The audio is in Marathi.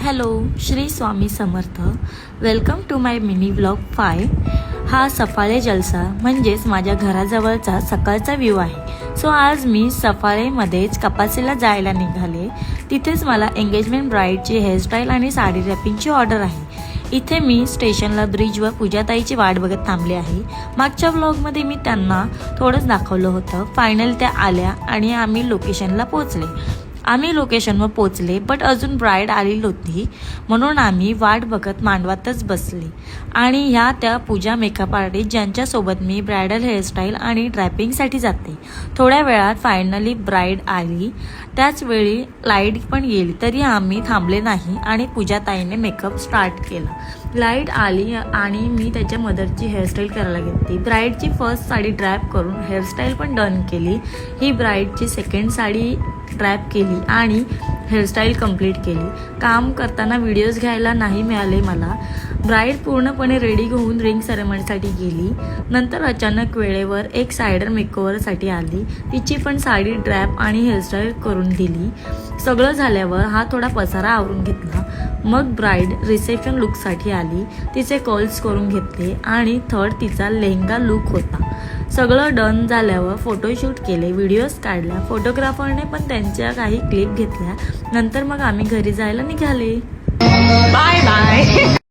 Hello, Shri Swami Samarth. Welcome to my mini vlog 5. हा सफाळे जलसा म्हणजेच माझ्या घराजवळचा सकाळचा व्ह्यू आहे. सो आज मी सफाळेमध्येच कपासीला जायला निघाले. तिथेच मला एंगेजमेंट ब्राईडची हेअरस्टाईल आणि साडी रॅपिंगची ऑर्डर आहे. इथे मी स्टेशनला ब्रिजवर पूजाताईची वाट बघत थांबले आहे. मागच्या व्लॉगमध्ये मी त्यांना थोडंच दाखवलं होतं. फायनल त्या आल्या आणि आम्ही लोकेशनला पोचले बट अजून ब्राईड आली नव्हती, म्हणून आम्ही वाट बघत मांडवातच बसले. आणि ह्या त्या पूजा मेकअप आर्टिस्ट ज्यांच्यासोबत मी ब्रायडल हेअरस्टाईल आणि ड्रॅपिंगसाठी जाते. थोड्या वेळात फायनली ब्राईड आली. त्याच वेळी लाईट पण गेली तरी आम्ही थांबले नाही आणि पूजाताईने मेकअप स्टार्ट केला. लाईट आली आणि मी त्याच्या मदरची हेअरस्टाईल करायला घेतली. ब्राईडची फर्स्ट साडी ड्रॅप करून हेअरस्टाईल पण डन केली. ही ब्राईडची सेकंड साडी ड्रॅप केली आणि हेअरस्टाईल कंप्लीट केली. काम करताना व्हिडिओज घ्यायला नाही मिळाले मला. ब्राईड पूर्णपणे रेडी होऊन रिंग सेरेमनीसाठी गेली. नंतर अचानक वेळेवर एक सायडर मेकओव्हरसाठी आली. तिची पण साडी ड्रॅप आणि हेअरस्टाईल करून दिली. सगळं झाल्यावर हा थोडा पसारा आवरून घेतला. मग ब्राईड रिसेप्शन लुकसाठी आली. तिचे कर्ल्स करून घेतले आणि थर्ड तिचा लेहंगा लुक होता. सगळं डन झाल्यावर फोटोशूट केले, व्हिडिओज काढल्या. फोटोग्राफरने पण त्यांच्या काही क्लिप घेतल्या. नंतर मग आम्ही घरी जायला निघाले. Bye bye.